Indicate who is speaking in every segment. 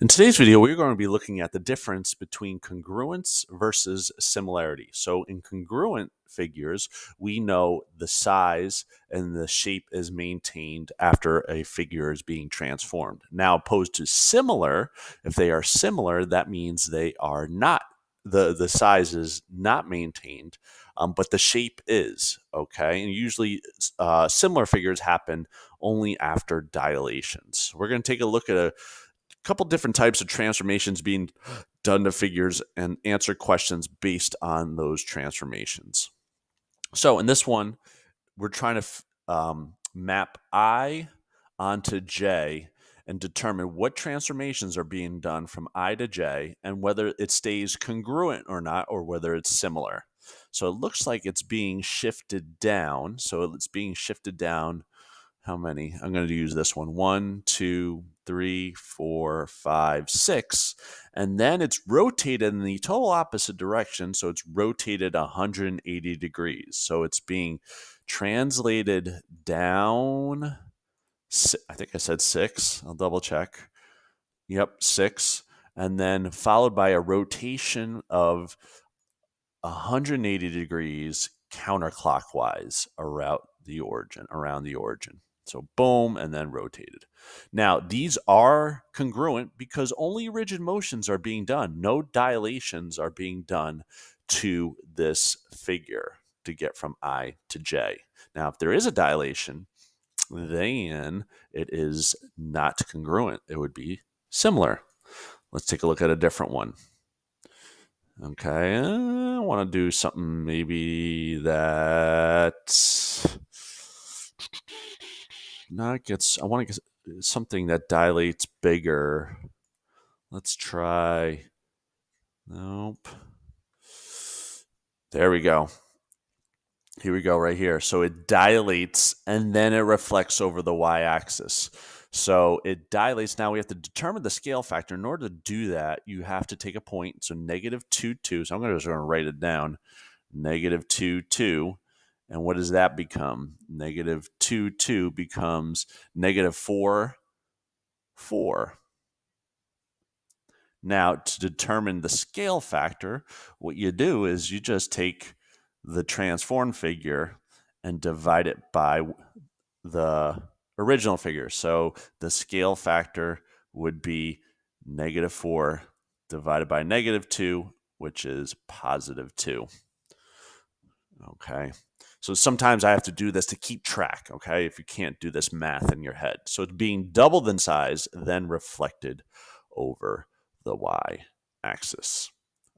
Speaker 1: In today's video, we're going to be looking at the difference between congruence versus similarity. So in congruent figures, we know the size and the shape is maintained after a figure is being transformed. Now, opposed to similar, if they are similar, that means they are not, the size is not maintained, but the shape is, okay? And usually similar figures happen only after dilations. We're going to take a look at a couple different types of transformations being done to figures and answer questions based on those transformations. So in this one, we're trying to map I onto J and determine what transformations are being done from I to J and whether it stays congruent or not, or whether it's similar. So it looks like it's being shifted down. So it's being shifted down. How many? I'm going to use this one. 1, 2, 3, 4, 5, 6. And then it's rotated in the total opposite direction. So it's rotated 180 degrees. So it's being translated down. I think I said 6. I'll double check. Yep, 6. And then followed by a rotation of 180 degrees counterclockwise around the origin. So boom, and then rotated. Now, these are congruent because only rigid motions are being done. No dilations are being done to this figure to get from I to J. Now, if there is a dilation, then it is not congruent. It would be similar. Let's take a look at a different one. Okay, I want to do something maybe that I want to get something that dilates bigger. Let's try. Nope. There we go. Here we go, right here. So it dilates and then it reflects over the y-axis. So it dilates. Now we have to determine the scale factor. In order to do that, you have to take a point. So negative 2, 2. So I'm just going to write it down. Negative 2, 2. And what does that become? Negative 2, 2 becomes negative 4, 4. Now, to determine the scale factor, what you do is you just take the transformed figure and divide it by the original figure. So the scale factor would be negative 4 divided by negative 2, which is positive 2. Okay. So sometimes I have to do this to keep track, okay, if you can't do this math in your head. So it's being doubled in size, then reflected over the y-axis.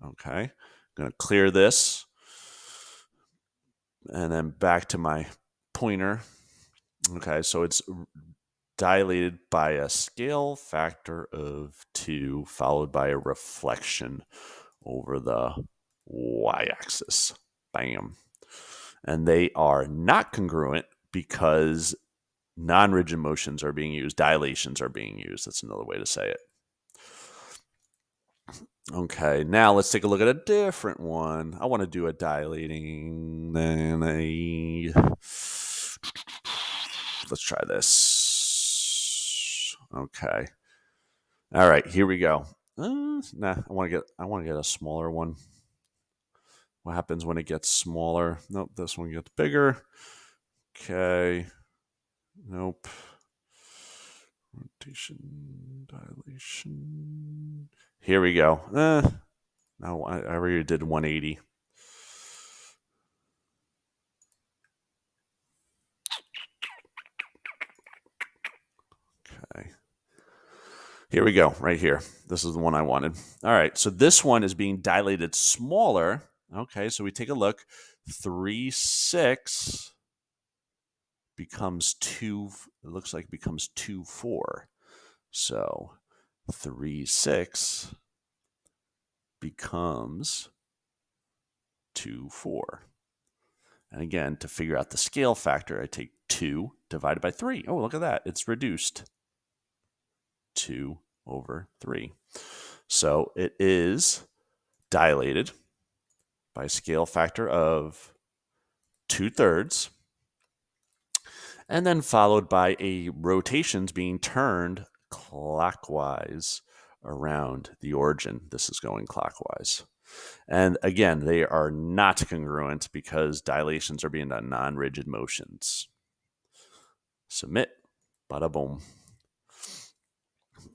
Speaker 1: Okay. I'm going to clear this. And then back to my pointer. Okay, so it's dilated by a scale factor of 2 followed by a reflection over the y-axis. Bam. And they are not congruent because non-rigid motions are being used. Dilations are being used. That's another way to say it. Okay, now let's take a look at a different one. I want to do a dilating, then let's try this. Okay. All right, here we go. Nah, I want to get a smaller one. What happens when it gets smaller? Nope, this one gets bigger. Okay. Nope. Rotation, dilation. Here we go. No, I already did 180. Okay. Here we go, right here. This is the one I wanted. All right, so this one is being dilated smaller. Okay, so we take a look. 3, 6 becomes 2. It looks like it becomes 2, 4. So 3, 6 becomes 2, 4. And again, to figure out the scale factor, I take 2 divided by 3. Oh, look at that. It's reduced. 2 over 3. So it is dilated by a scale factor of 2/3, and then followed by a rotations being turned clockwise around the origin. This is going clockwise. And again, they are not congruent because dilations are being done non-rigid motions. Submit. Bada boom.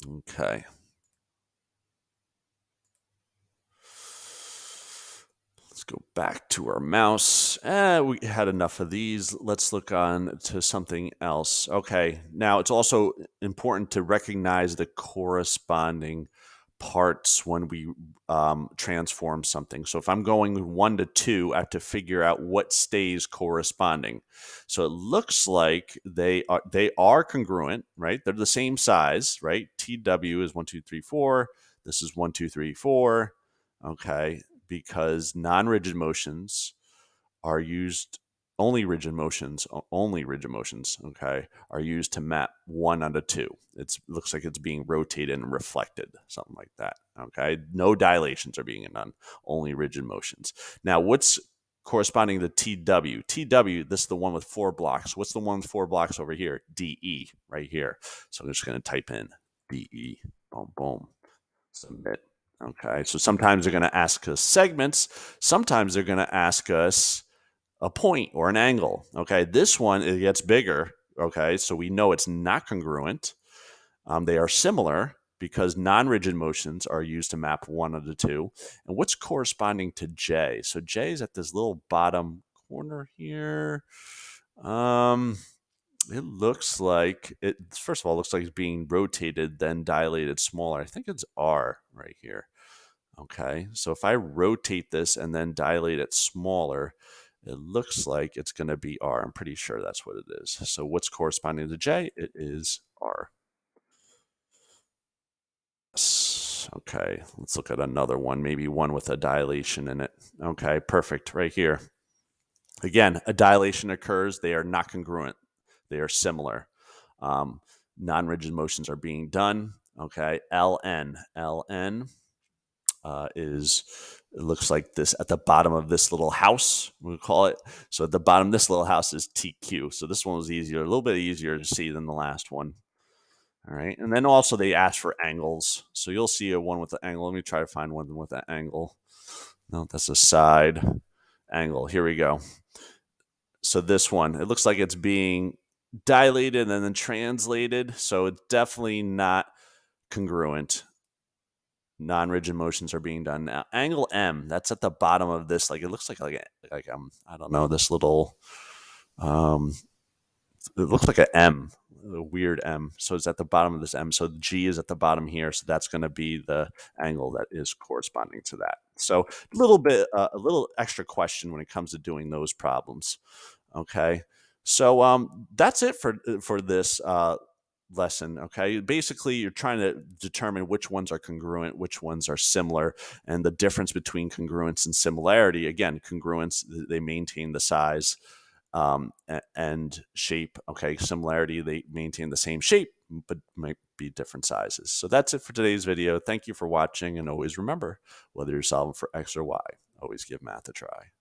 Speaker 1: Okay. Let's go back to our mouse. We had enough of these. Let's look on to something else. Okay. Now, it's also important to recognize the corresponding parts when we transform something. So if I'm going 1 to 2, I have to figure out what stays corresponding. So it looks like they are congruent, right? They're the same size, right? TW is 1, 2, 3, 4. This is 1, 2, 3, 4. Okay, because non-rigid motions are used only rigid motions, okay, are used to map 1 onto 2. It looks like it's being rotated and reflected, something like that, okay? No dilations are being done, only rigid motions. Now, what's corresponding to TW? TW, this is the one with 4 blocks. What's the one with 4 blocks over here? DE, right here. So I'm just going to type in DE, boom, boom, submit. Okay, so sometimes they're going to ask us segments. Sometimes they're going to ask us a point or an angle. Okay, this one, it gets bigger. Okay, so we know it's not congruent. They are similar because non-rigid motions are used to map 1 of the 2. And what's corresponding to J? So J is at this little bottom corner here. It looks like it. First of all, it looks like it's being rotated, then dilated smaller. I think it's R right here. Okay, so if I rotate this and then dilate it smaller, it looks like it's going to be R. I'm pretty sure that's what it is. So what's corresponding to J? It is R. Okay, let's look at another one, maybe one with a dilation in it. Okay, perfect, right here. Again, a dilation occurs. They are not congruent. They are similar. Non-rigid motions are being done. Okay, LN is, it looks like this at the bottom of this little house, we call it. So at the bottom of this little house is TQ. So this one was easier, a little bit easier to see than the last one. All right. And then also they ask for angles. So you'll see a one with the angle. Let me try to find one with that angle. No, that's a side angle. Here we go. So this one, it looks like it's being dilated and then translated. So it's definitely not congruent. Non-rigid motions are being done now. Angle M, that's at the bottom of this. Like it looks like I don't know, this little it looks like an M, a weird M. So it's at the bottom of this M. So the G is at the bottom here. So that's going to be the angle that is corresponding to that. So a little bit, a little extra question when it comes to doing those problems. Okay. So that's it for this lesson. Okay. Basically, you're trying to determine which ones are congruent, which ones are similar, and the difference between congruence and similarity. Again, congruence, they maintain the size and shape. Okay, similarity, they maintain the same shape, but might be different sizes. So that's it for today's video. Thank you for watching, and always remember, whether you're solving for X or Y, always give math a try.